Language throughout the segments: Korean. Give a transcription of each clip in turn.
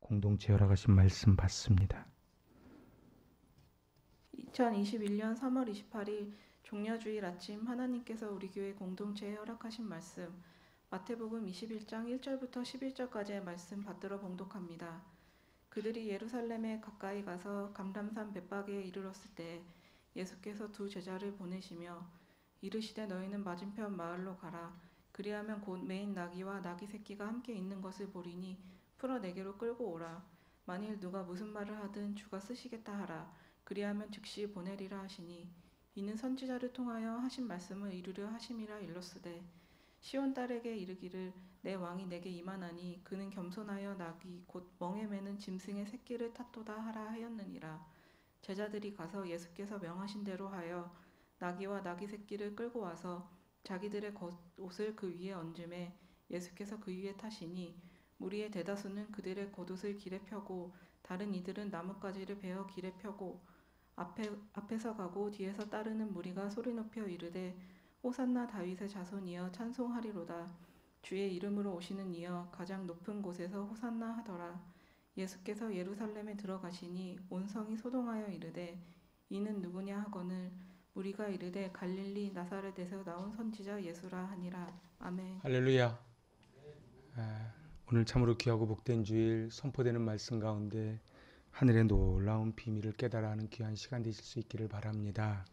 공동체 허락하신 말씀 받습니다. 2021년 3월 28일 종려주일 아침 하나님께서 우리 교회 공동체에 허락하신 말씀 마태복음 21장 1절부터 11절까지의 말씀 받들어 봉독합니다. 그들이 예루살렘에 가까이 가서 감람산 벳박에 이르렀을 때 예수께서 두 제자를 보내시며 이르시되 너희는 맞은편 마을로 가라. 그리하면 곧 매인 나귀와 나귀 새끼가 함께 있는 것을 보리니 풀어 내게로 끌고 오라. 만일 누가 무슨 말을 하든 주가 쓰시겠다 하라. 그리하면 즉시 보내리라 하시니 이는 선지자를 통하여 하신 말씀을 이루려 하심이라 일렀으되 시온 딸에게 이르기를 내 왕이 내게 임하나니 그는 겸손하여 나귀 곧 멍에 매는 짐승의 새끼를 탔도다 하라 하였느니라. 제자들이 가서 예수께서 명하신 대로 하여 나귀와 나귀 새끼를 끌고 와서 자기들의 겉옷을 그 위에 얹음에 예수께서 그 위에 타시니 무리의 대다수는 그들의 겉옷을 길에 펴고 다른 이들은 나뭇가지를 베어 길에 펴고 앞에서 가고 뒤에서 따르는 무리가 소리 높여 이르되 호산나 다윗의 자손이여 찬송하리로다. 주의 이름으로 오시는 이여 가장 높은 곳에서 호산나 하더라. 예수께서 예루살렘에 들어가시니 온 성이 소동하여 이르되 이는 누구냐 하거늘 무리가 이르되 갈릴리 나사렛에서 나온 선지자 예수라 하니라. 아멘. 할렐루야. 오늘 참으로 귀하고 복된 주일 선포되는 말씀 가운데 하늘의 놀라운 비밀을 깨달아 하는 귀한 시간 되실 수 있기를 바랍니다.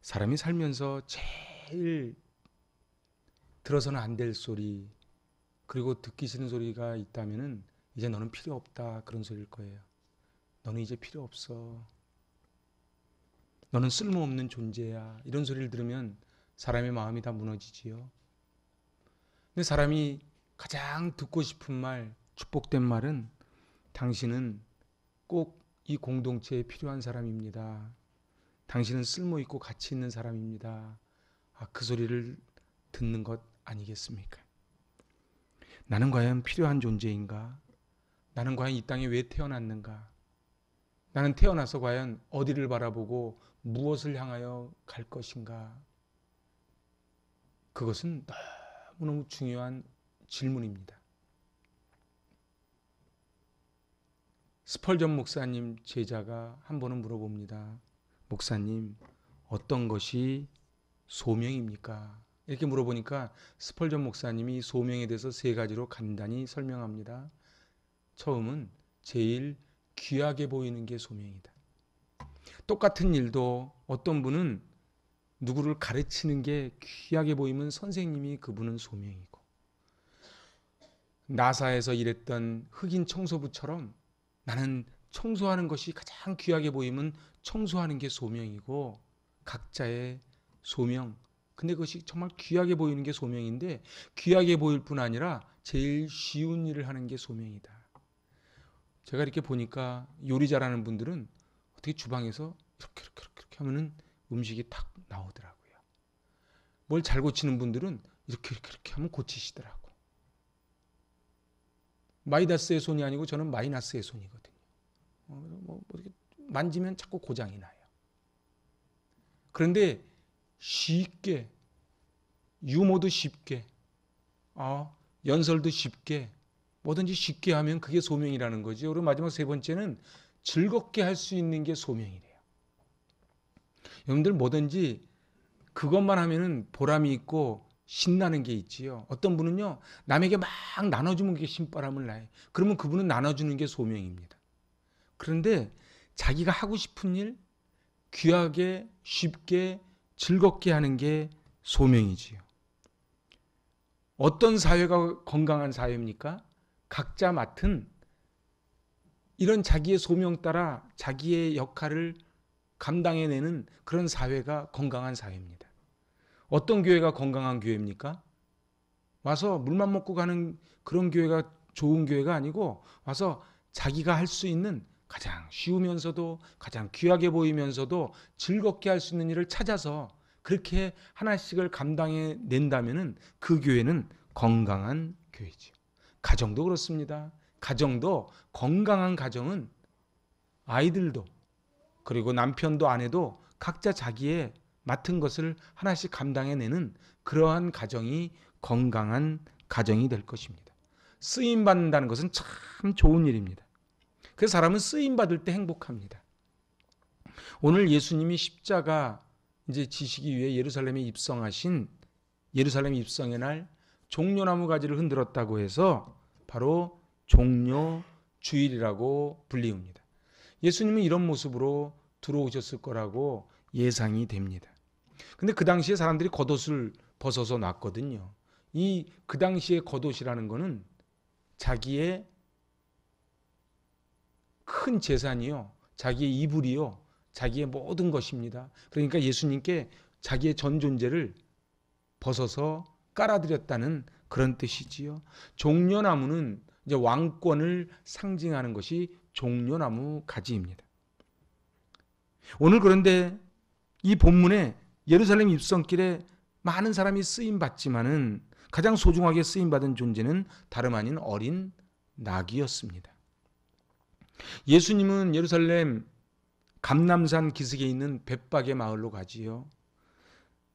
사람이 살면서 제일 들어서는 안 될 소리, 그리고 듣기 싫은 소리가 있다면은 이제 너는 필요 없다, 그런 소리일 거예요. 너는 이제 필요 없어. 너는 쓸모없는 존재야. 이런 소리를 들으면 사람의 마음이 다 무너지지요. 근데 사람이 가장 듣고 싶은 말, 축복된 말은 당신은 꼭 이 공동체에 필요한 사람입니다. 당신은 쓸모있고 가치 있는 사람입니다. 그 소리를 듣는 것 아니겠습니까? 나는 과연 필요한 존재인가? 나는 과연 이 땅에 왜 태어났는가? 나는 태어나서 과연 어디를 바라보고 무엇을 향하여 갈 것인가? 그것은 너무너무 중요한 질문입니다. 스펄전 목사님 제자가 한 번은 물어봅니다. 목사님, 어떤 것이 소명입니까? 이렇게 물어보니까 스펄전 목사님이 소명에 대해서 세 가지로 간단히 설명합니다. 처음은 제일 귀하게 보이는 게 소명이다. 똑같은 일도 어떤 분은 누구를 가르치는 게 귀하게 보이면 선생님이 그분은 소명이고, 나사에서 일했던 흑인 청소부처럼 나는 청소하는 것이 가장 귀하게 보이면 청소하는 게 소명이고, 각자의 소명, 근데 그것이 정말 귀하게 보이는 게 소명인데 귀하게 보일 뿐 아니라 제일 쉬운 일을 하는 게 소명이다. 제가 이렇게 보니까 요리 잘하는 분들은 어떻게 주방에서 이렇게 하면은 음식이 탁 나오더라고요. 뭘 잘 고치는 분들은 이렇게 하면 고치시더라고. 마이다스의 손이 아니고 저는 마이너스의 손이거든요. 이렇게 만지면 자꾸 고장이 나요. 그런데 쉽게, 유머도 쉽게, 연설도 쉽게, 뭐든지 쉽게 하면 그게 소명이라는 거죠. 그리고 마지막 세 번째는 즐겁게 할 수 있는 게 소명이래요. 여러분들 뭐든지 그것만 하면은 보람이 있고 신나는 게 있지요. 어떤 분은요, 남에게 막 나눠주면 그게 신바람을 나요. 그러면 그분은 나눠주는 게 소명입니다. 그런데 자기가 하고 싶은 일, 귀하게, 쉽게, 즐겁게 하는 게 소명이지요. 어떤 사회가 건강한 사회입니까? 각자 맡은 이런 자기의 소명 따라 자기의 역할을 감당해내는 그런 사회가 건강한 사회입니다. 어떤 교회가 건강한 교회입니까? 와서 물만 먹고 가는 그런 교회가 좋은 교회가 아니고 와서 자기가 할 수 있는 가장 쉬우면서도 가장 귀하게 보이면서도 즐겁게 할 수 있는 일을 찾아서 그렇게 하나씩을 감당해 낸다면 그 교회는 건강한 교회죠. 가정도 그렇습니다. 가정도, 건강한 가정은 아이들도 그리고 남편도 아내도 각자 자기의 맡은 것을 하나씩 감당해내는 그러한 가정이 건강한 가정이 될 것입니다. 쓰임 받는다는 것은 참 좋은 일입니다. 그래서 사람은 쓰임 받을 때 행복합니다. 오늘 예수님이 십자가 이제 지시기 위해 예루살렘에 입성하신 예루살렘 입성의 날 종려나무 가지를 흔들었다고 해서 바로 종려주일이라고 불리웁니다. 예수님은 이런 모습으로 들어오셨을 거라고 예상이 됩니다. 근데 그 당시에 사람들이 겉옷을 벗어서 놨거든요. 그 당시에 겉옷이라는 거는 자기의 큰 재산이요, 자기의 이불이요, 자기의 모든 것입니다. 그러니까 예수님께 자기의 전 존재를 벗어서 깔아드렸다는 그런 뜻이지요. 종려나무는 이제 왕권을 상징하는 것이 종려나무 가지입니다. 오늘 그런데 이 본문에 예루살렘 입성길에 많은 사람이 쓰임 받지만은 가장 소중하게 쓰임 받은 존재는 다름 아닌 어린 낙이었습니다. 예수님은 예루살렘 감람산 기슭에 있는 벳박의 마을로 가지요.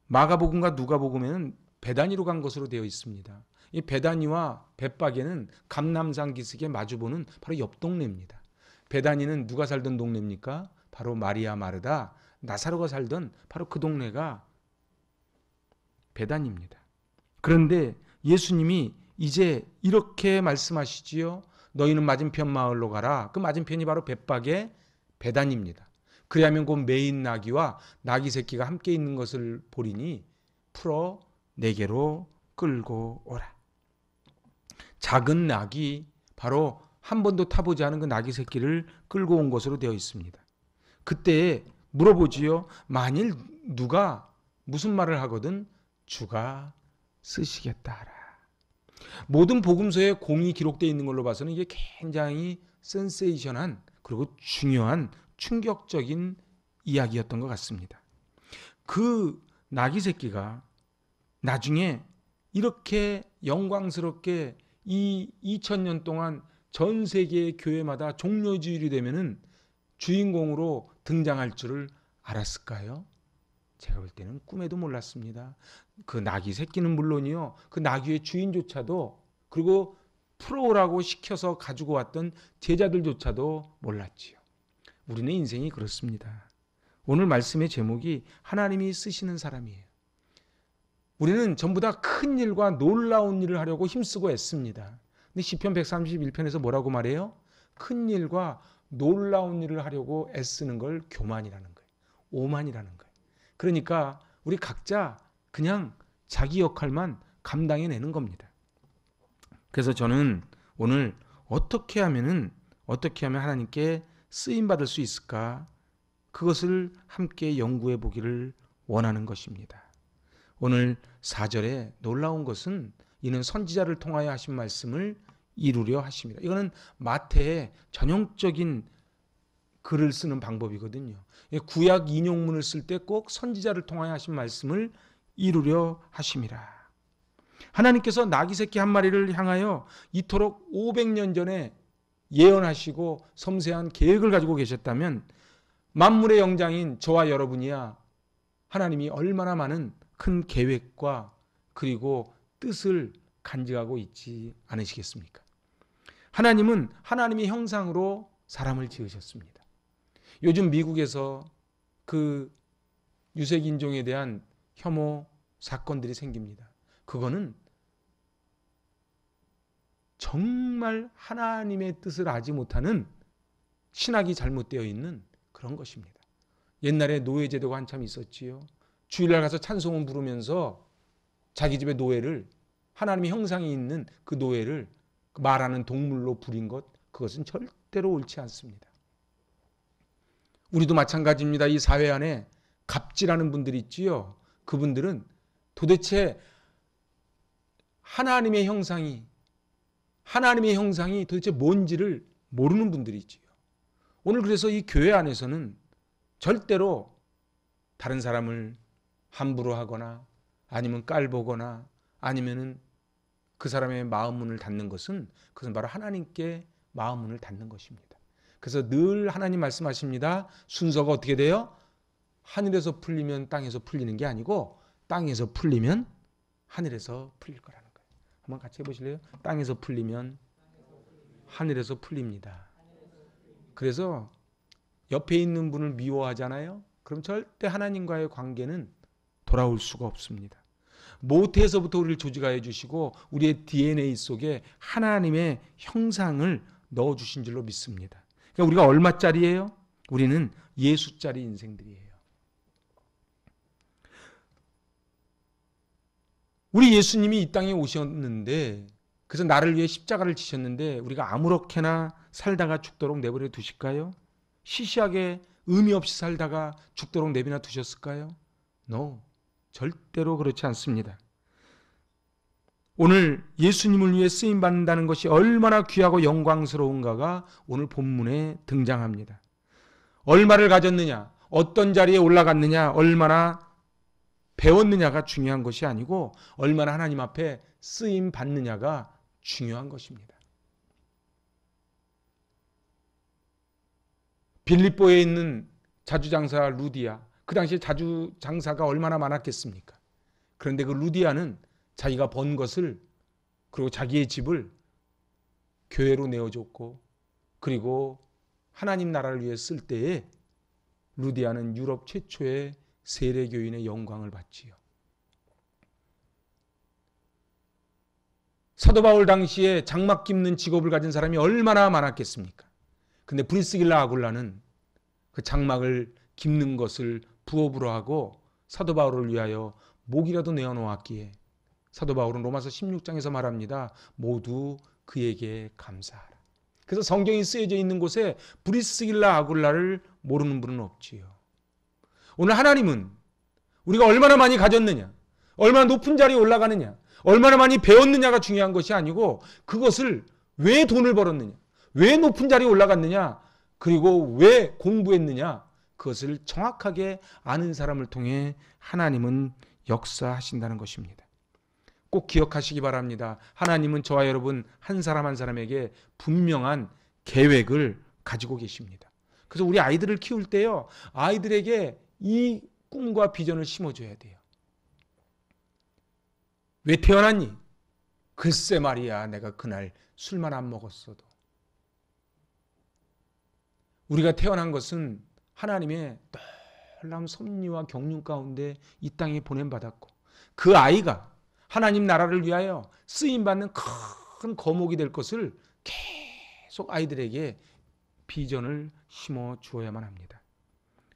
마가복음과 누가복음에는 베다니로 간 것으로 되어 있습니다. 이 베다니와 벳박에는 감람산 기슭에 마주보는 바로 옆 동네입니다. 베다니는 누가 살던 동네입니까? 바로 마리아 마르다 나사로가 살던 바로 그 동네가 베다니입니다. 그런데 예수님이 이제 이렇게 말씀하시지요. 너희는 맞은편 마을로 가라. 그 맞은편이 바로 벳박의 베다니입니다. 그리하면 곧 메인 나귀와 나귀 새끼가 함께 있는 것을 보리니 풀어 내게로 끌고 오라. 작은 낙이 바로 한 번도 타보지 않은 그 나귀 새끼를 끌고 온 것으로 되어 있습니다. 그때 물어보지요. 만일 누가 무슨 말을 하거든 주가 쓰시겠다 하라. 모든 복음서에 공이 기록되어 있는 걸로 봐서는 이게 굉장히 센세이션한 그리고 중요한 충격적인 이야기였던 것 같습니다. 그 나귀 새끼가 나중에 이렇게 영광스럽게 이 2000년 동안 전 세계의 교회마다 종려주일이 되면은 주인공으로 등장할 줄을 알았을까요? 제가 볼 때는 꿈에도 몰랐습니다. 그 나귀 새끼는 물론이요, 그 나귀의 주인조차도, 그리고 풀어오라고 시켜서 가지고 왔던 제자들조차도 몰랐지요. 우리는 인생이 그렇습니다. 오늘 말씀의 제목이 하나님이 쓰시는 사람이에요. 우리는 전부 다 큰 일과 놀라운 일을 하려고 힘쓰고 애씁니다. 근데 시편 131편에서 뭐라고 말해요? 큰 일과 놀라운 일을 하려고 애쓰는 걸 교만이라는 거예요. 오만이라는 거예요. 그러니까 우리 각자 그냥 자기 역할만 감당해내는 겁니다. 그래서 저는 오늘 어떻게 하면 하나님께 쓰임 받을 수 있을까? 그것을 함께 연구해 보기를 원하는 것입니다. 오늘 4절에 놀라운 것은 이는 선지자를 통하여 하신 말씀을 이루려 하십니다. 이거는 마태의 전형적인 글을 쓰는 방법이거든요. 구약 인용문을 쓸 때 꼭 선지자를 통하여 하신 말씀을 이루려 하심이라. 하나님께서 나귀 새끼 한 마리를 향하여 이토록 500년 전에 예언하시고 섬세한 계획을 가지고 계셨다면 만물의 영장인 저와 여러분이야 하나님이 얼마나 많은 큰 계획과 그리고 뜻을 간직하고 있지 않으시겠습니까? 하나님은 하나님의 형상으로 사람을 지으셨습니다. 요즘 미국에서 그 유색인종에 대한 혐오 사건들이 생깁니다. 그거는 정말 하나님의 뜻을 알지 못하는 신학이 잘못되어 있는 그런 것입니다. 옛날에 노예제도가 한참 있었지요. 주일날 가서 찬송을 부르면서 자기 집의 노예를, 하나님의 형상이 있는 그 노예를 말하는 동물로 부린 것, 그것은 절대로 옳지 않습니다. 우리도 마찬가지입니다. 이 사회 안에 갑질하는 분들이 있지요. 그분들은 도대체 하나님의 형상이 도대체 뭔지를 모르는 분들이지요. 오늘 그래서 이 교회 안에서는 절대로 다른 사람을 함부로 하거나 아니면 깔보거나 아니면은 그 사람의 마음 문을 닫는 것은 그것은 바로 하나님께 마음 문을 닫는 것입니다. 그래서 늘 하나님 말씀하십니다. 순서가 어떻게 돼요? 하늘에서 풀리면 땅에서 풀리는 게 아니고 땅에서 풀리면 하늘에서 풀릴 거라는 거예요. 한번 같이 해보실래요? 땅에서 풀리면 하늘에서 풀립니다. 그래서 옆에 있는 분을 미워하잖아요. 그럼 절대 하나님과의 관계는 돌아올 수가 없습니다. 모태에서부터 우리를 조직하여 주시고 우리의 DNA 속에 하나님의 형상을 넣어주신 줄로 믿습니다. 그러니까 우리가 얼마짜리예요? 우리는 예수짜리 인생들이에요. 우리 예수님이 이 땅에 오셨는데, 그래서 나를 위해 십자가를 지셨는데 우리가 아무렇게나 살다가 죽도록 내버려 두실까요? 시시하게 의미 없이 살다가 죽도록 내버려 두셨을까요? No, 절대로 그렇지 않습니다. 오늘 예수님을 위해 쓰임받는다는 것이 얼마나 귀하고 영광스러운가가 오늘 본문에 등장합니다. 얼마를 가졌느냐, 어떤 자리에 올라갔느냐, 얼마나 배웠느냐가 중요한 것이 아니고 얼마나 하나님 앞에 쓰임 받느냐가 중요한 것입니다. 빌립보에 있는 자주장사 루디아, 그 당시에 자주장사가 얼마나 많았겠습니까? 그런데 그 루디아는 자기가 번 것을, 그리고 자기의 집을 교회로 내어줬고, 그리고 하나님 나라를 위해 쓸 때에 루디아는 유럽 최초의 세례교인의 영광을 받지요. 사도 바울 당시에 장막 깁는 직업을 가진 사람이 얼마나 많았겠습니까? 근데 브리스길라 아굴라는 그 장막을 깁는 것을 부업으로 하고 사도 바울을 위하여 목이라도 내어놓았기에 사도 바울은 로마서 16장에서 말합니다. 모두 그에게 감사하라. 그래서 성경이 쓰여져 있는 곳에 브리스길라 아굴라를 모르는 분은 없지요. 오늘 하나님은 우리가 얼마나 많이 가졌느냐, 얼마나 높은 자리에 올라가느냐, 얼마나 많이 배웠느냐가 중요한 것이 아니고 그것을 왜 돈을 벌었느냐, 왜 높은 자리에 올라갔느냐, 그리고 왜 공부했느냐, 그것을 정확하게 아는 사람을 통해 하나님은 역사하신다는 것입니다. 꼭 기억하시기 바랍니다. 하나님은 저와 여러분 한 사람 한 사람에게 분명한 계획을 가지고 계십니다. 그래서 우리 아이들을 키울 때요, 아이들에게 이 꿈과 비전을 심어줘야 돼요. 왜 태어났니? 글쎄 말이야, 내가 그날 술만 안 먹었어도. 우리가 태어난 것은 하나님의 놀라운 섭리와 경륜 가운데 이 땅에 보냄받았고, 그 아이가 하나님 나라를 위하여 쓰임받는 큰 거목이 될 것을 계속 아이들에게 비전을 심어 주어야만 합니다.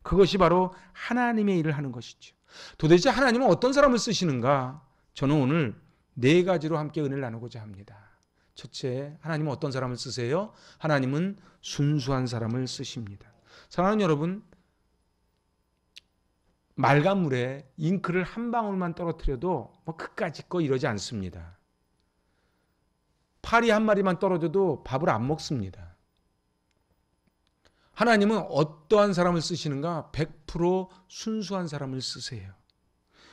그것이 바로 하나님의 일을 하는 것이죠. 도대체 하나님은 어떤 사람을 쓰시는가? 저는 오늘 4가지로 함께 은혜를 나누고자 합니다. 첫째, 하나님은 어떤 사람을 쓰세요? 하나님은 순수한 사람을 쓰십니다. 사랑하는 여러분, 맑은 물에 잉크를 한 방울만 떨어뜨려도 그까짓 거 이러지 않습니다. 파리 한 마리만 떨어져도 밥을 안 먹습니다. 하나님은 어떠한 사람을 쓰시는가? 100% 순수한 사람을 쓰세요.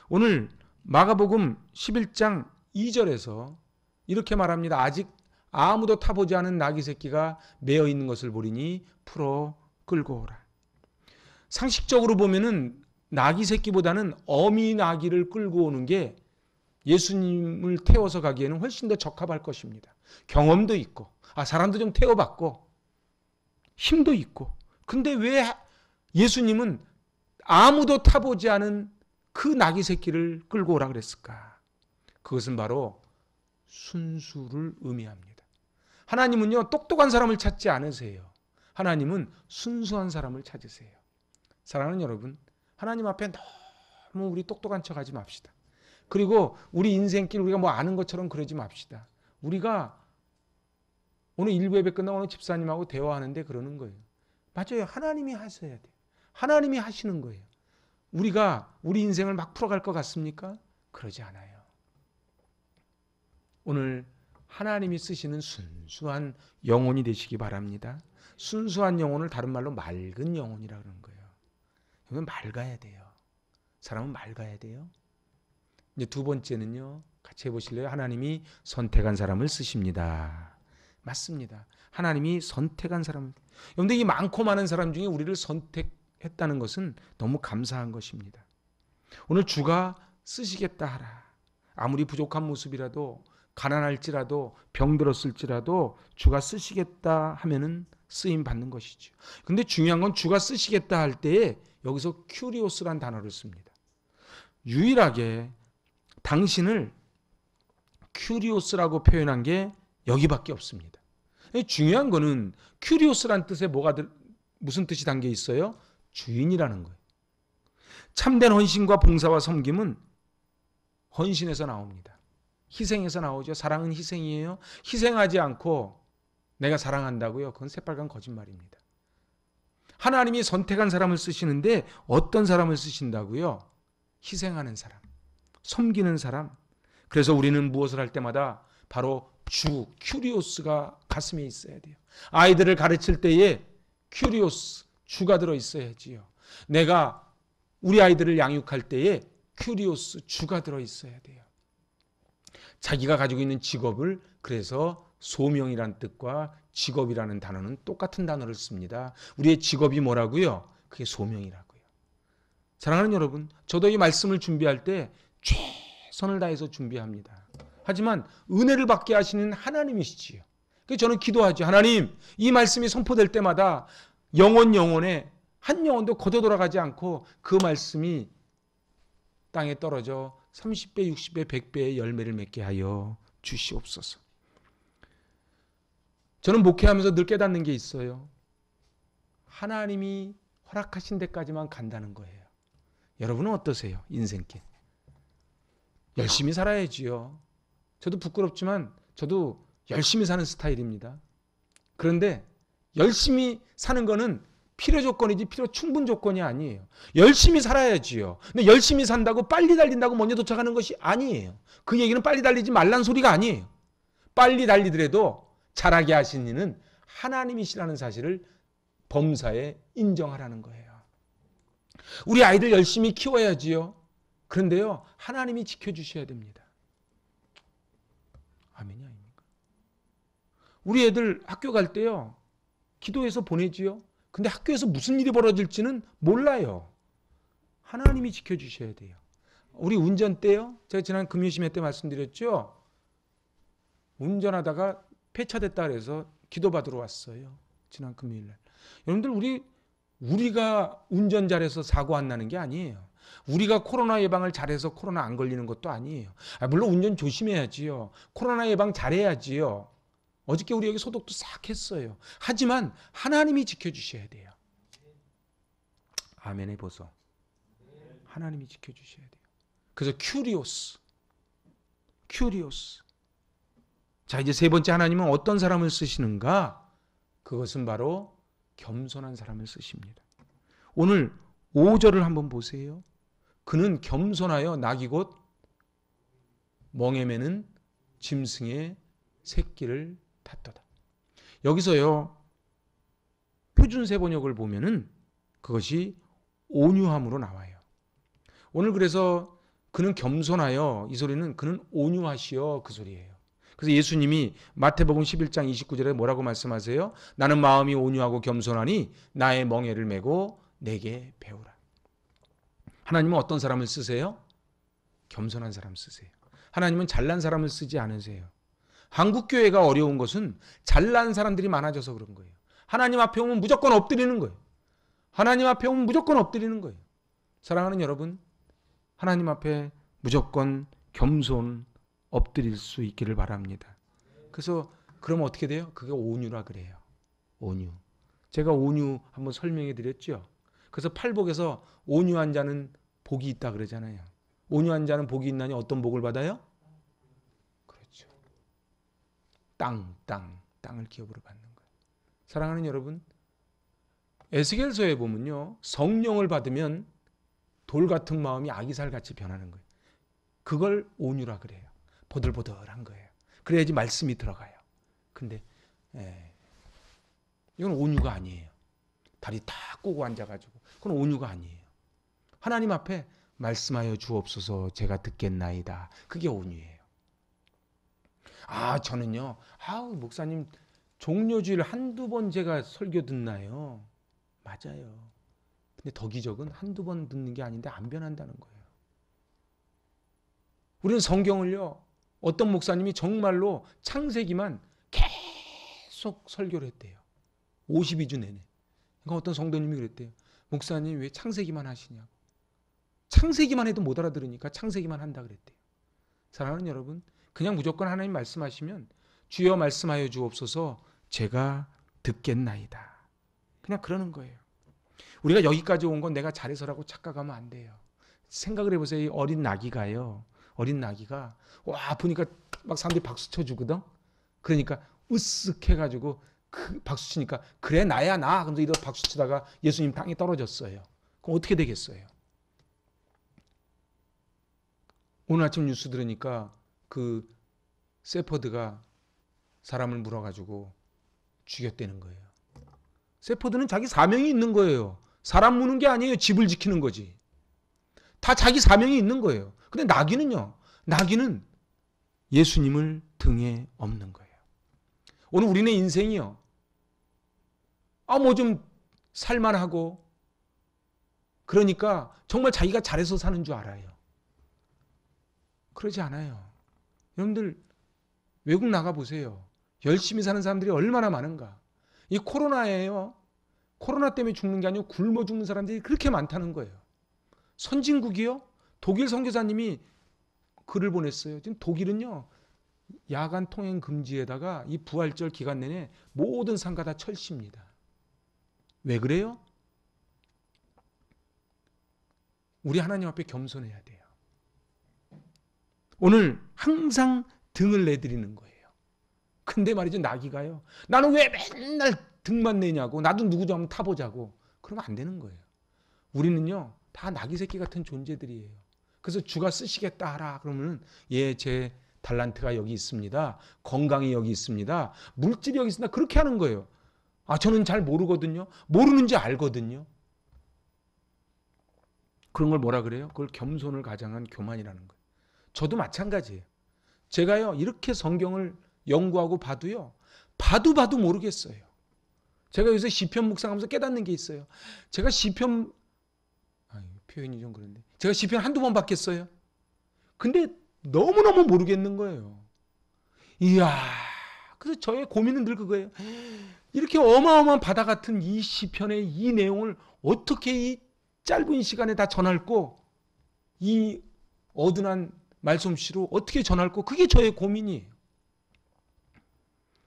오늘 마가복음 11장 2절에서 이렇게 말합니다. 아직 아무도 타보지 않은 나귀 새끼가 매어 있는 것을 보리니 풀어 끌고 오라. 상식적으로 보면은 나귀 새끼보다는 어미 나귀를 끌고 오는 게 예수님을 태워서 가기에는 훨씬 더 적합할 것입니다. 경험도 있고, 사람도 좀 태워봤고, 힘도 있고. 근데 왜 예수님은 아무도 타보지 않은 그 나귀 새끼를 끌고 오라 그랬을까? 그것은 바로 순수를 의미합니다. 하나님은요, 똑똑한 사람을 찾지 않으세요. 하나님은 순수한 사람을 찾으세요. 사랑하는 여러분, 하나님 앞에 너무 우리 똑똑한 척 하지 맙시다. 그리고 우리 인생길 우리가 아는 것처럼 그러지 맙시다. 우리가 오늘 일부 예배 끝나고 오늘 집사님하고 대화하는데 그러는 거예요. 맞아요. 하나님이 하셔야 돼요. 하나님이 하시는 거예요. 우리가 우리 인생을 막 풀어갈 것 같습니까? 그러지 않아요. 오늘 하나님이 쓰시는 순수한 영혼이 되시기 바랍니다. 순수한 영혼을 다른 말로 맑은 영혼이라 그러는 거예요. 이건 맑아야 돼요. 사람은 맑아야 돼요. 이제 2번째는요. 같이 해보실래요? 하나님이 선택한 사람을 쓰십니다. 맞습니다. 하나님이 선택한 사람. 그런데 이 많고 많은 사람 중에 우리를 선택했다는 것은 너무 감사한 것입니다. 오늘 주가 쓰시겠다 하라. 아무리 부족한 모습이라도 가난할지라도 병들었을지라도 주가 쓰시겠다 하면은 쓰임 받는 것이죠. 근데 중요한 건 주가 쓰시겠다 할 때에 여기서 큐리오스란 단어를 씁니다. 유일하게 당신을 큐리오스라고 표현한 게 여기밖에 없습니다. 중요한 거는 큐리오스란 뜻에 무슨 뜻이 담겨 있어요? 주인이라는 거예요. 참된 헌신과 봉사와 섬김은 헌신에서 나옵니다. 희생에서 나오죠. 사랑은 희생이에요. 희생하지 않고 내가 사랑한다고요? 그건 새빨간 거짓말입니다. 하나님이 선택한 사람을 쓰시는데 어떤 사람을 쓰신다고요? 희생하는 사람, 섬기는 사람. 그래서 우리는 무엇을 할 때마다 바로 큐리오스가 가슴에 있어야 돼요. 아이들을 가르칠 때에 큐리오스, 주가 들어있어야지요. 내가 우리 아이들을 양육할 때에 큐리오스, 주가 들어있어야 돼요. 자기가 가지고 있는 직업을 그래서 소명이라는 뜻과 직업이라는 단어는 똑같은 단어를 씁니다. 우리의 직업이 뭐라고요? 그게 소명이라고요. 사랑하는 여러분, 저도 이 말씀을 준비할 때 최선을 다해서 준비합니다. 하지만 은혜를 받게 하시는 하나님이시지요. 그래서 저는 기도하죠. 하나님, 이 말씀이 선포될 때마다 영혼에 한 영혼도 거둬 돌아가지 않고 그 말씀이 땅에 떨어져 30배, 60배, 100배의 열매를 맺게 하여 주시옵소서. 저는 목회하면서 늘 깨닫는 게 있어요. 하나님이 허락하신 데까지만 간다는 거예요. 여러분은 어떠세요? 인생길. 열심히 살아야지요. 저도 부끄럽지만 저도 열심히 사는 스타일입니다. 그런데 열심히 사는 거는 필요 조건이지 필요 충분 조건이 아니에요. 열심히 살아야지요. 근데 열심히 산다고 빨리 달린다고 먼저 도착하는 것이 아니에요. 그 얘기는 빨리 달리지 말란 소리가 아니에요. 빨리 달리더라도 잘하게 하신 이는 하나님이시라는 사실을 범사에 인정하라는 거예요. 우리 아이들 열심히 키워야지요. 그런데요, 하나님이 지켜주셔야 됩니다. 아멘이 아닙니까? 우리 애들 학교 갈 때요, 기도해서 보내지요. 근데 학교에서 무슨 일이 벌어질지는 몰라요. 하나님이 지켜주셔야 돼요. 우리 운전 때요, 제가 지난 금요심회 때 말씀드렸죠. 운전하다가 폐차됐다 그래서 기도받으러 왔어요. 지난 금요일날. 여러분들 우리가 운전 잘해서 사고 안 나는 게 아니에요. 우리가 코로나 예방을 잘해서 코로나 안 걸리는 것도 아니에요. 물론 운전 조심해야지요. 코로나 예방 잘해야지요. 어저께 우리 여기 소독도 싹 했어요. 하지만 하나님이 지켜주셔야 돼요. 아멘에 보소. 하나님이 지켜주셔야 돼요. 그래서 큐리오스. 자, 이제 세 번째, 하나님은 어떤 사람을 쓰시는가? 그것은 바로 겸손한 사람을 쓰십니다. 오늘 5절을 한번 보세요. 그는 겸손하여 낙이 곧 멍에 매는 짐승의 새끼를 탔도다. 여기서요, 표준세 번역을 보면은 그것이 온유함으로 나와요. 오늘 그래서 그는 겸손하여, 이 소리는 그는 온유하시어, 그 소리예요. 그래서 예수님이 마태복음 11장 29절에 뭐라고 말씀하세요? 나는 마음이 온유하고 겸손하니 나의 멍에를 메고 내게 배우라. 하나님은 어떤 사람을 쓰세요? 겸손한 사람 쓰세요. 하나님은 잘난 사람을 쓰지 않으세요. 한국교회가 어려운 것은 잘난 사람들이 많아져서 그런 거예요. 하나님 앞에 오면 무조건 엎드리는 거예요. 하나님 앞에 오면 무조건 엎드리는 거예요. 사랑하는 여러분, 하나님 앞에 무조건 겸손 엎드릴 수 있기를 바랍니다. 그래서 그러면 어떻게 돼요? 그게 온유라 그래요. 온유. 제가 온유 한번 설명해 드렸죠. 그래서 팔복에서 온유한 자는 복이 있다 그러잖아요. 온유한 자는 복이 있나니 어떤 복을 받아요? 그렇죠. 땅을 기업으로 받는 거예요. 사랑하는 여러분, 에스겔서에 보면요, 성령을 받으면 돌 같은 마음이 아기살같이 변하는 거예요. 그걸 온유라 그래요. 보들보들한 거예요. 그래야지 말씀이 들어가요. 근데 이건 온유가 아니에요. 다리 다 꼬고 앉아가지고 그건 온유가 아니에요. 하나님 앞에 말씀하여 주옵소서 제가 듣겠나이다. 그게 온유예요. 저는요, 목사님 종료주일 한두 번 제가 설교 듣나요? 맞아요. 근데 더 기적은 한두 번 듣는 게 아닌데 안 변한다는 거예요. 우리는 성경을요, 어떤 목사님이 정말로 창세기만 계속 설교를 했대요. 52주 내내. 그러니까 어떤 성도님이 그랬대요. 목사님 왜 창세기만 하시냐고. 창세기만 해도 못 알아들으니까 창세기만 한다 그랬대요. 사랑하는 여러분, 그냥 무조건 하나님 말씀하시면 주여 말씀하여 주옵소서 제가 듣겠나이다. 그냥 그러는 거예요. 우리가 여기까지 온 건 내가 잘해서라고 착각하면 안 돼요. 생각을 해보세요. 이 어린 나귀가요. 어린 나귀가 와 보니까 막 사람들이 박수 쳐주거든. 그러니까 으쓱 해가지고 그 박수 치니까 그래 나야 나. 그러면서 이러 박수 치다가 예수님 땅에 떨어졌어요. 그럼 어떻게 되겠어요? 오늘 아침 뉴스 들으니까 그 세퍼드가 사람을 물어가지고 죽였다는 거예요. 세퍼드는 자기 사명이 있는 거예요. 사람 무는 게 아니에요. 집을 지키는 거지. 다 자기 사명이 있는 거예요. 근데 나귀는요. 나귀는 예수님을 등에 업는 거예요. 오늘 우리네 인생이요. 뭐 좀 살만하고 그러니까 정말 자기가 잘해서 사는 줄 알아요. 그러지 않아요. 여러분들 외국 나가보세요. 열심히 사는 사람들이 얼마나 많은가. 이 코로나예요. 코로나 때문에 죽는 게 아니고 굶어 죽는 사람들이 그렇게 많다는 거예요. 선진국이요. 독일 선교사님이 글을 보냈어요. 지금 독일은요. 야간 통행 금지에다가 이 부활절 기간 내내 모든 상가 다 철시입니다. 왜 그래요? 우리 하나님 앞에 겸손해야 돼요. 오늘 항상 등을 내드리는 거예요. 근데 말이죠. 나귀가요. 나는 왜 맨날 등만 내냐고. 나도 누구 좀 한번 타보자고. 그러면 안 되는 거예요. 우리는요. 다 나귀 새끼 같은 존재들이에요. 그래서 주가 쓰시겠다 하라. 그러면 예, 제 달란트가 여기 있습니다. 건강이 여기 있습니다. 물질이 여기 있습니다. 그렇게 하는 거예요. 저는 잘 모르거든요. 모르는지 알거든요. 그런 걸 뭐라 그래요? 그걸 겸손을 가장한 교만이라는 거예요. 저도 마찬가지예요. 제가요 이렇게 성경을 연구하고 봐도요. 봐도 모르겠어요. 제가 요새 시편 묵상하면서 깨닫는 게 있어요. 제가 시편 표현이 좀 그런데 제가 시편 한두 번 봤겠어요. 근데 너무너무 모르겠는 거예요. 이야. 그래서 저의 고민은 늘 그거예요. 이렇게 어마어마한 바다 같은 이 시편의 이 내용을 어떻게 이 짧은 시간에 다 전할고 이 어둔한 말솜씨로 어떻게 전할고 그게 저의 고민이에요.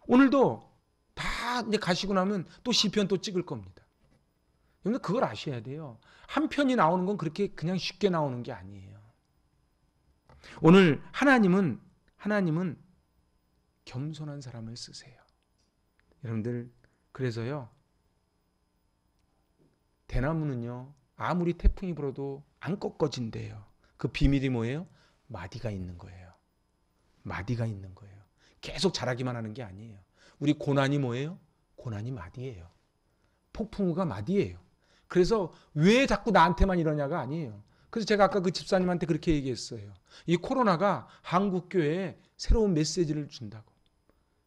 오늘도 다 이제 가시고 나면 또 시편 또 찍을 겁니다. 여러분 그걸 아셔야 돼요. 한 편이 나오는 건 그렇게 그냥 쉽게 나오는 게 아니에요. 오늘 하나님은 겸손한 사람을 쓰세요. 여러분들 그래서요. 대나무는요. 아무리 태풍이 불어도 안 꺾어진대요. 그 비밀이 뭐예요? 마디가 있는 거예요. 마디가 있는 거예요. 계속 자라기만 하는 게 아니에요. 우리 고난이 뭐예요? 고난이 마디예요. 폭풍우가 마디예요. 그래서 왜 자꾸 나한테만 이러냐가 아니에요. 그래서 제가 아까 그 집사님한테 그렇게 얘기했어요. 이 코로나가 한국 교회에 새로운 메시지를 준다고.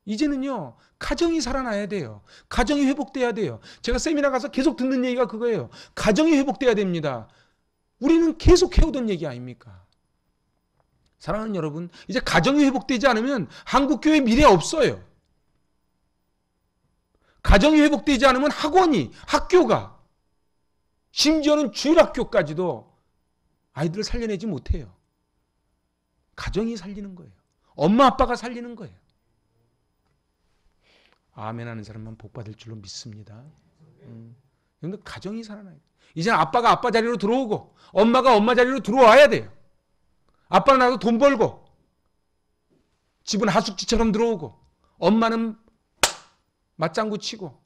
이제는요. 가정이 살아나야 돼요. 가정이 회복돼야 돼요. 제가 세미나 가서 계속 듣는 얘기가 그거예요. 가정이 회복돼야 됩니다. 우리는 계속 해오던 얘기 아닙니까? 사랑하는 여러분, 이제 가정이 회복되지 않으면 한국 교회 미래 없어요. 가정이 회복되지 않으면 학원이, 학교가, 심지어는 주일학교까지도 아이들을 살려내지 못해요. 가정이 살리는 거예요. 엄마 아빠가 살리는 거예요. 아멘 하는 사람만 복 받을 줄로 믿습니다. 그런데 가정이 살아나요. 이제 아빠가 아빠 자리로 들어오고 엄마가 엄마 자리로 들어와야 돼요. 아빠는 나도 돈 벌고 집은 하숙지처럼 들어오고 엄마는 맞장구 치고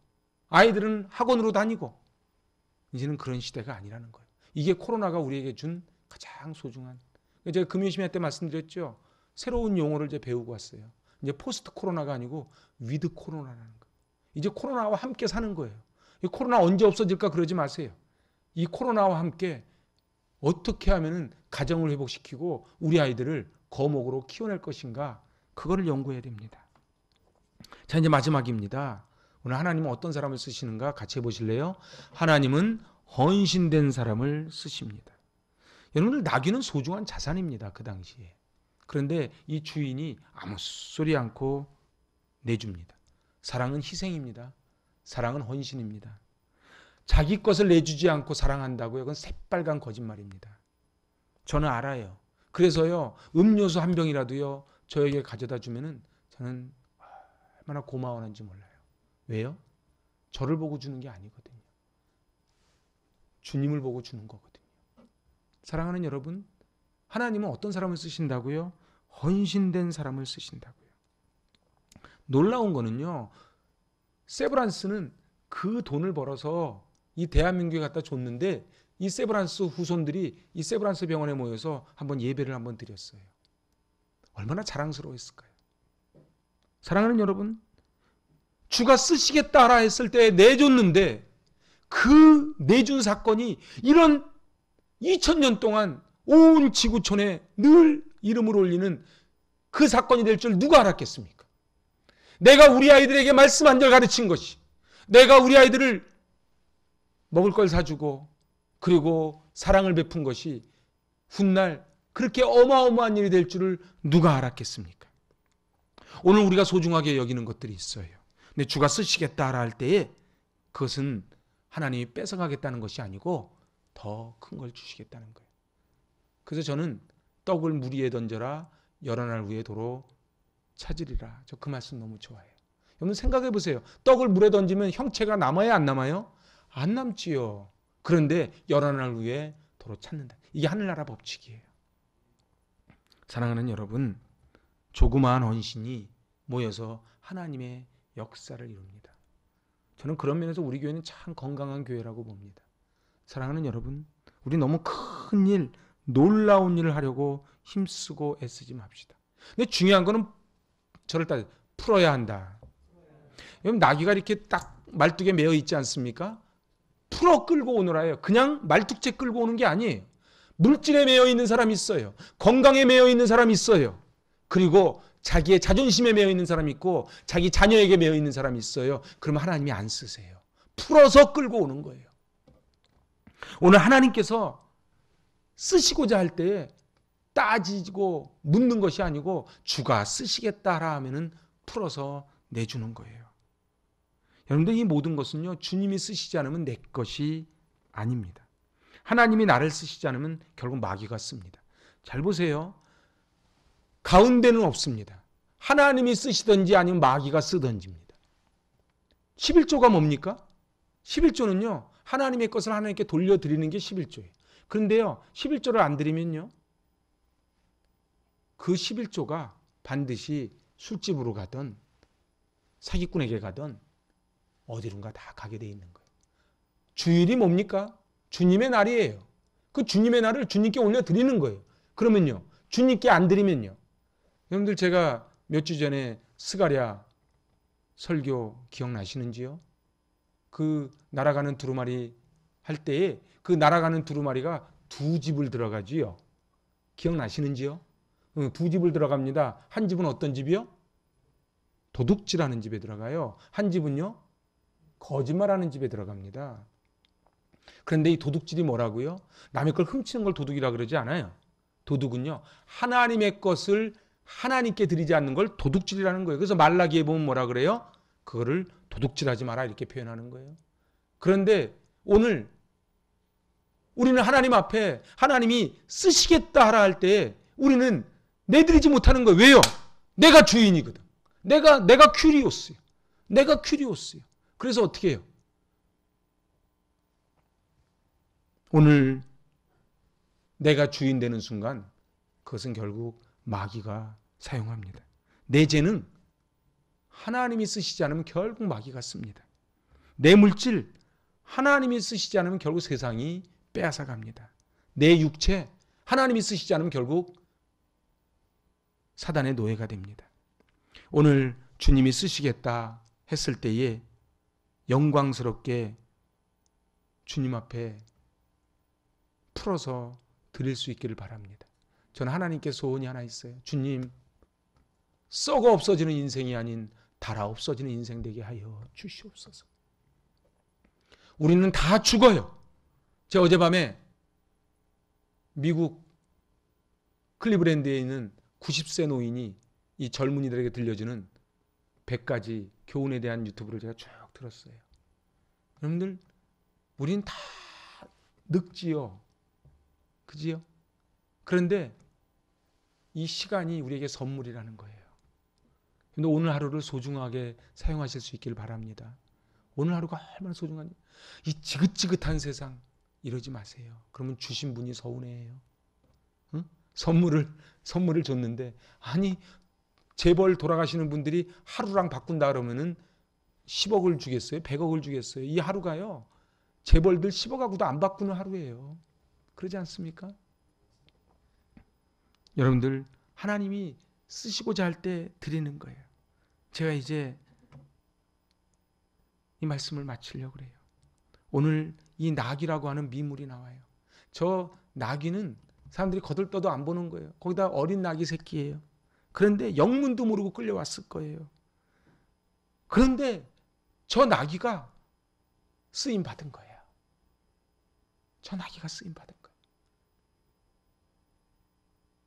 아이들은 학원으로 다니고 이제는 그런 시대가 아니라는 거예요. 이게 코로나가 우리에게 준 가장 소중한. 제가 금요시간 때 말씀드렸죠. 새로운 용어를 이제 배우고 왔어요. 이제 포스트 코로나가 아니고 위드 코로나라는 거예요. 이제 코로나와 함께 사는 거예요. 이 코로나 언제 없어질까 그러지 마세요. 이 코로나와 함께 어떻게 하면은 가정을 회복시키고 우리 아이들을 거목으로 키워낼 것인가 그거를 연구해야 됩니다. 자 이제 마지막입니다. 오늘 하나님은 어떤 사람을 쓰시는가 같이 해보실래요? 하나님은 헌신된 사람을 쓰십니다. 여러분들 나귀는 소중한 자산입니다. 그 당시에. 그런데 이 주인이 아무 소리 않고 내줍니다. 사랑은 희생입니다. 사랑은 헌신입니다. 자기 것을 내주지 않고 사랑한다고요? 그건 새빨간 거짓말입니다. 저는 알아요. 그래서요, 음료수 한 병이라도요, 저에게 가져다 주면은 저는 얼마나 고마워하는지 몰라요. 왜요? 저를 보고 주는 게 아니거든요. 주님을 보고 주는 거거든요. 사랑하는 여러분, 하나님은 어떤 사람을 쓰신다고요? 헌신된 사람을 쓰신다고요. 놀라운 거는요, 세브란스는 그 돈을 벌어서 이 대한민국에 갖다 줬는데 이 세브란스 후손들이 이 세브란스 병원에 모여서 한번 예배를 한번 드렸어요. 얼마나 자랑스러웠을까요? 사랑하는 여러분, 주가 쓰시겠다 하라 했을 때 내줬는데 그 내준 사건이 이런 2000년 동안 온 지구촌에 늘 이름을 올리는 그 사건이 될 줄 누가 알았겠습니까? 내가 우리 아이들에게 말씀 한 절 가르친 것이, 내가 우리 아이들을 먹을 걸 사주고 그리고 사랑을 베푼 것이 훗날 그렇게 어마어마한 일이 될 줄을 누가 알았겠습니까? 오늘 우리가 소중하게 여기는 것들이 있어요. 근데 주가 쓰시겠다 할 때에 그것은 하나님이 뺏어가겠다는 것이 아니고 더 큰 걸 주시겠다는 거예요. 그래서 저는 떡을 물 위에 던져라 여러 날 후에 도로 찾으리라. 저 그 말씀 너무 좋아해요. 여러분 생각해 보세요. 떡을 물에 던지면 형체가 남아요, 안 남아요? 안 남지요. 그런데 여러 날 후에 도로 찾는다. 이게 하늘나라 법칙이에요. 사랑하는 여러분, 조그마한 헌신이 모여서 하나님의 역사를 이룹니다. 저는 그런 면에서 우리 교회는 참 건강한 교회라고 봅니다. 사랑하는 여러분, 우리 너무 큰 일, 놀라운 일을 하려고 힘쓰고 애쓰지 맙시다. 근데 중요한 거는 저를 따져 풀어야 한다. 여러분 나귀가 이렇게 딱 말뚝에 매어 있지 않습니까? 풀어 끌고 오느라요. 그냥 말뚝째 끌고 오는 게 아니에요. 물질에 매여 있는 사람이 있어요. 건강에 매여 있는 사람이 있어요. 그리고 자기의 자존심에 매여 있는 사람이 있고 자기 자녀에게 매여 있는 사람이 있어요. 그러면 하나님이 안 쓰세요. 풀어서 끌고 오는 거예요. 오늘 하나님께서 쓰시고자 할 때에 따지고 묻는 것이 아니고 주가 쓰시겠다 하라 하면은 풀어서 내주는 거예요. 여러분들 이 모든 것은요, 주님이 쓰시지 않으면 내 것이 아닙니다. 하나님이 나를 쓰시지 않으면 결국 마귀가 씁니다. 잘 보세요. 가운데는 없습니다. 하나님이 쓰시든지 아니면 마귀가 쓰든지입니다. 11조가 뭡니까? 11조는요, 하나님의 것을 하나님께 돌려드리는 게 11조예요. 그런데요, 11조를 안 드리면요, 그 11조가 반드시 술집으로 가든 사기꾼에게 가든 어디론가 다 가게 돼 있는 거예요. 주일이 뭡니까? 주님의 날이에요. 그 주님의 날을 주님께 올려드리는 거예요. 그러면요, 주님께 안 드리면요. 여러분들 제가 몇 주 전에 스가랴 설교 기억나시는지요? 그 날아가는 두루마리 할 때에 그 날아가는 두루마리가 두 집을 들어가지요. 기억나시는지요? 두 집을 들어갑니다. 한 집은 어떤 집이요? 도둑질하는 집에 들어가요. 한 집은요, 거짓말하는 집에 들어갑니다. 그런데 이 도둑질이 뭐라고요? 남의 걸 훔치는 걸 도둑이라 그러지 않아요. 도둑은요, 하나님의 것을 하나님께 드리지 않는 걸 도둑질이라는 거예요. 그래서 말라기에 보면 뭐라 그래요? 그거를 도둑질하지 마라 이렇게 표현하는 거예요. 그런데 오늘 우리는 하나님 앞에 하나님이 쓰시겠다 하라 할 때 우리는 내드리지 못하는 거예요. 왜요? 내가 주인이거든. 내가 큐리오스예요. 내가 큐리오스예요. 그래서 어떻게 해요? 오늘 내가 주인 되는 순간 그것은 결국 마귀가 사용합니다. 내 재능 하나님이 쓰시지 않으면 결국 마귀가 씁니다. 내 물질 하나님이 쓰시지 않으면 결국 세상이 빼앗아 갑니다. 내 육체 하나님이 쓰시지 않으면 결국 사단의 노예가 됩니다. 오늘 주님이 쓰시겠다 했을 때에 영광스럽게 주님 앞에 풀어서 드릴 수 있기를 바랍니다. 저는 하나님께 소원이 하나 있어요. 주님, 썩어 없어지는 인생이 아닌 달아 없어지는 인생 되게 하여 주시옵소서. 우리는 다 죽어요. 제가 어젯밤에 미국 클리브랜드에 있는 90세 노인이 이 젊은이들에게 들려주는 100가지 교훈에 대한 유튜브를 제가 쭉 들었어요. 여러분들, 우린 다 늙지요. 그지요? 그런데 이 시간이 우리에게 선물이라는 거예요. 근데 오늘 하루를 소중하게 사용하실 수 있기를 바랍니다. 오늘 하루가 얼마나 소중한지. 이 지긋지긋한 세상 이러지 마세요. 그러면 주신 분이 서운해해요. 응? 선물을 줬는데, 아니 재벌 돌아가시는 분들이 하루랑 바꾼다 그러면은 10억을 주겠어요? 100억을 주겠어요? 이 하루가요, 재벌들 10억하고도 안 바꾸는 하루예요. 그러지 않습니까? 여러분들, 하나님이 쓰시고자 할 때 드리는 거예요. 제가 이제 이 말씀을 마치려고 그래요. 오늘 이 낙이라고 하는 미물이 나와요. 저 낙이는 사람들이 거들떠도 안 보는 거예요. 거기다 어린 낙이 새끼예요. 그런데 영문도 모르고 끌려왔을 거예요. 그런데 저 나귀가 쓰임 받은 거예요. 저 나귀가 쓰임 받은 거예요.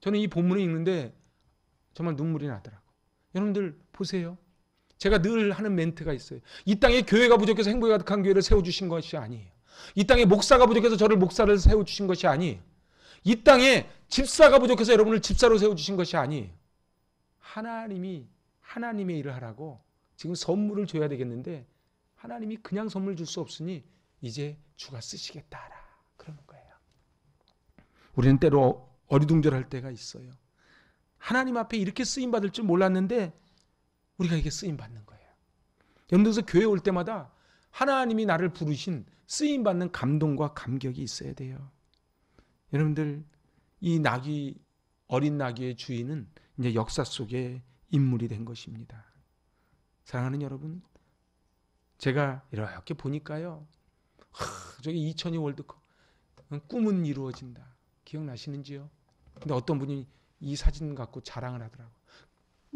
저는 이 본문을 읽는데 정말 눈물이 나더라고. 여러분들 보세요. 제가 늘 하는 멘트가 있어요. 이 땅에 교회가 부족해서 행복이 가득한 교회를 세워주신 것이 아니에요. 이 땅에 목사가 부족해서 저를 목사를 세워주신 것이 아니에요. 이 땅에 집사가 부족해서 여러분을 집사로 세워주신 것이 아니에요. 하나님이 하나님의 일을 하라고 지금 선물을 줘야 되겠는데, 하나님이 그냥 선물 줄 수 없으니 이제 주가 쓰시겠다 하라 그러는 거예요. 우리는 때로 어리둥절할 때가 있어요. 하나님 앞에 이렇게 쓰임받을 줄 몰랐는데 우리가 이게 쓰임받는 거예요. 여러분들, 교회 올 때마다 하나님이 나를 부르신 쓰임받는 감동과 감격이 있어야 돼요. 여러분들, 이 나귀, 어린 나귀의 주인은 이제 역사 속에 인물이 된 것입니다. 사랑하는 여러분, 제가 이렇게 보니까요, 저기 2002 월드컵 꿈은 이루어진다. 기억나시는지요? 근데 어떤 분이 이 사진 갖고 자랑을 하더라고.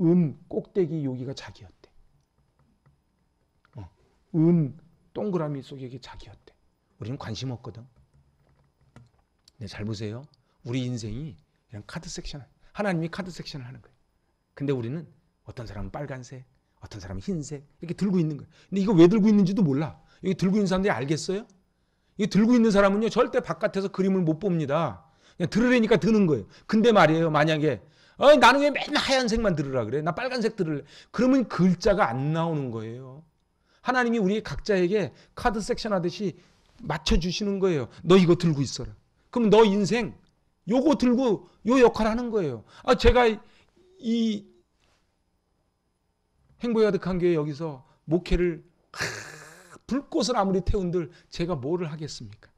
은 꼭대기 여기가 자기였대. 은 동그라미 속에 이게 자기였대. 우리는 관심 없거든. 근데 잘 보세요. 우리 인생이 그냥 카드 섹션, 하나님이 카드 섹션을 하는 거예요. 근데 우리는 어떤 사람은 빨간색, 어떤 사람은 흰색 이렇게 들고 있는 거예요. 근데 이거 왜 들고 있는지도 몰라. 이거 들고 있는 사람들이 알겠어요? 이거 들고 있는 사람은요, 절대 바깥에서 그림을 못 봅니다. 그냥 들으려니까 드는 거예요. 근데 말이에요, 만약에 나는 왜 맨날 하얀색만 들으라 그래? 나 빨간색 들을래. 그러면 글자가 안 나오는 거예요. 하나님이 우리 각자에게 카드 섹션 하듯이 맞춰주시는 거예요. 너 이거 들고 있어라. 그럼 너 인생 요거 들고 요 역할 하는 거예요. 제가 이 행복이 가득한 교회 여기서 목회를 불꽃을 아무리 태운들 제가 뭐를 하겠습니까?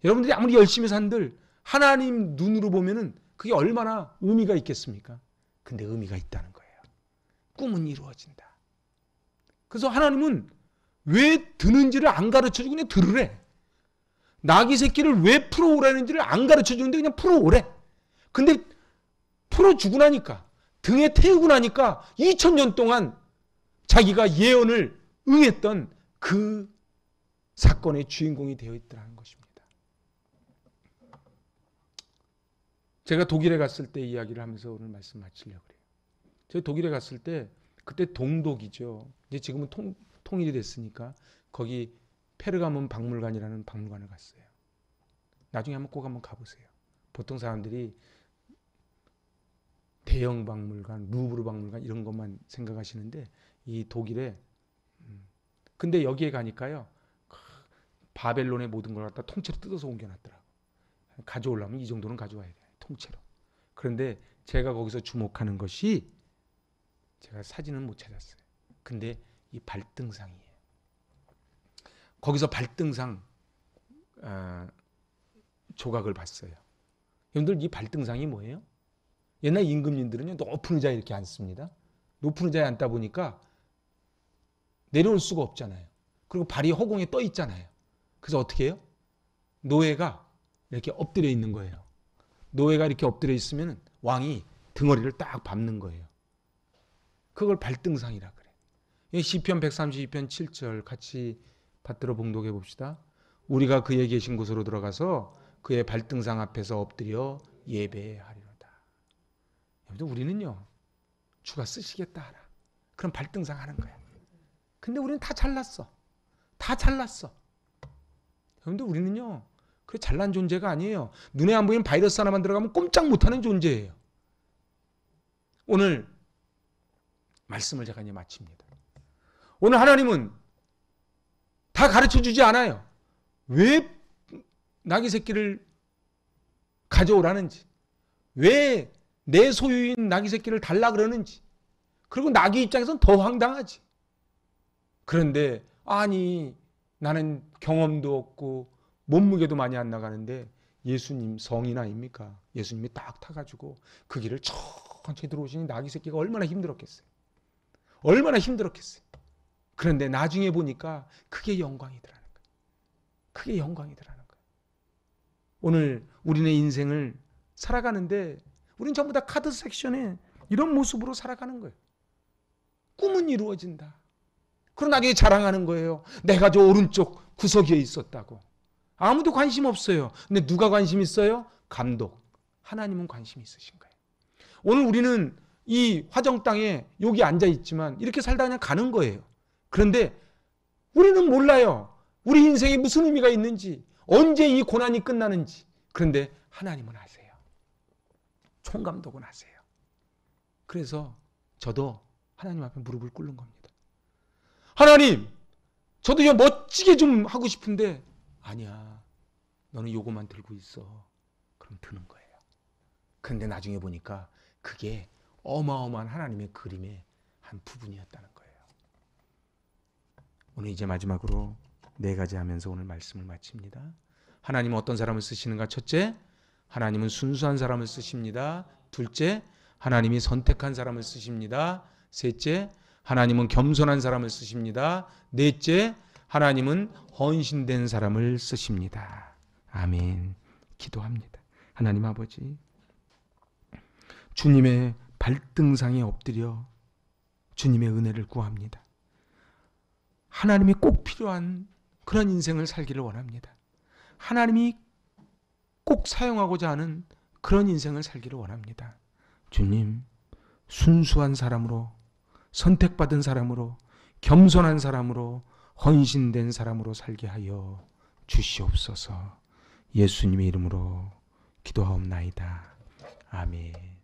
여러분들이 아무리 열심히 산들 하나님 눈으로 보면은 그게 얼마나 의미가 있겠습니까? 근데 의미가 있다는 거예요. 꿈은 이루어진다. 그래서 하나님은 왜 드는지를 안 가르쳐주고 그냥 들으래. 나귀 새끼를 왜 풀어오라는지를 안 가르쳐주는데 그냥 풀어오래. 근데 풀어주고 나니까, 등에 태우고 나니까 2000년 동안 자기가 예언을 응했던 그 사건의 주인공이 되어 있더라는 것입니다. 제가 독일에 갔을 때 이야기를 하면서 오늘 말씀 마치려고 그래요. 제가 독일에 갔을 때 그때 동독이죠. 이제 지금은 통일이 됐으니까 거기 페르가몬 박물관이라는 박물관을 갔어요. 나중에 꼭 한번 가보세요. 보통 사람들이 대형 박물관, 루브르 박물관 이런 것만 생각하시는데 이 독일에 근데 여기에 가니까요, 바벨론의 모든 걸 갖다 통째로 뜯어서 옮겨놨더라고. 가져오려면 이 정도는 가져와야 돼, 통째로. 그런데 제가 거기서 주목하는 것이, 제가 사진은 못 찾았어요. 근데 이 발등상이에요. 거기서 발등상 조각을 봤어요. 여러분들, 이 발등상이 뭐예요? 옛날 임금님들은요, 높은 의자에 이렇게 앉습니다. 높은 의자에 앉다 보니까 내려올 수가 없잖아요. 그리고 발이 허공에 떠 있잖아요. 그래서 어떻게 해요? 노예가 이렇게 엎드려 있는 거예요. 노예가 이렇게 엎드려 있으면 왕이 등허리를 딱 밟는 거예요. 그걸 발등상이라 그래. 시편 132편 7절 같이 받들어 봉독해 봅시다. 우리가 그의 계신 곳으로 들어가서 그의 발등상 앞에서 엎드려 예배하리로다. 우리는요, 주가 쓰시겠다 하나. 그럼 발등상 하는 거야. 근데 우리는 다 잘났어. 다 잘났어. 여러분들 우리는요, 그 잘난 존재가 아니에요. 눈에 안 보이는 바이러스 하나만 들어가면 꼼짝 못하는 존재예요. 오늘 말씀을 제가 이제 마칩니다. 오늘 하나님은 다 가르쳐주지 않아요. 왜 나귀 새끼를 가져오라는지, 왜 내 소유인 나귀 새끼를 달라 그러는지, 그리고 나귀 입장에서는 더 황당하지. 그런데 아니 나는 경험도 없고 몸무게도 많이 안 나가는데 예수님 성인 아닙니까? 예수님이 딱 타가지고 그 길을 천천히 들어오시니 나귀 새끼가 얼마나 힘들었겠어요. 얼마나 힘들었겠어요. 그런데 나중에 보니까 그게 영광이더라는 거예요. 그게 영광이더라는 거예요. 오늘 우리네 인생을 살아가는데 우리는 전부 다 카드 섹션에 이런 모습으로 살아가는 거예요. 꿈은 이루어진다. 그럼 나중에 자랑하는 거예요. 내가 저 오른쪽 구석에 있었다고. 아무도 관심 없어요. 근데 누가 관심 있어요? 감독. 하나님은 관심이 있으신 거예요. 오늘 우리는 이 화정 땅에 여기 앉아 있지만 이렇게 살다 그냥 가는 거예요. 그런데 우리는 몰라요. 우리 인생에 무슨 의미가 있는지, 언제 이 고난이 끝나는지. 그런데 하나님은 아세요. 총감독은 아세요. 그래서 저도 하나님 앞에 무릎을 꿇는 겁니다. 하나님, 저도 이거 멋지게 좀 하고 싶은데 아니야. 너는 요거만 들고 있어. 그럼 드는 거예요. 그런데 나중에 보니까 그게 어마어마한 하나님의 그림의 한 부분이었다는 거예요. 오늘 이제 마지막으로 4가지 하면서 오늘 말씀을 마칩니다. 하나님은 어떤 사람을 쓰시는가? 첫째, 하나님은 순수한 사람을 쓰십니다. 둘째, 하나님이 선택한 사람을 쓰십니다. 셋째, 하나님은 겸손한 사람을 쓰십니다. 넷째, 하나님은 헌신된 사람을 쓰십니다. 아멘. 기도합니다. 하나님 아버지, 주님의 발등상에 엎드려 주님의 은혜를 구합니다. 하나님이 꼭 필요한 그런 인생을 살기를 원합니다. 하나님이 꼭 사용하고자 하는 그런 인생을 살기를 원합니다. 주님, 순수한 사람으로, 선택받은 사람으로, 겸손한 사람으로, 헌신된 사람으로 살게 하여 주시옵소서. 예수님의 이름으로 기도하옵나이다. 아멘.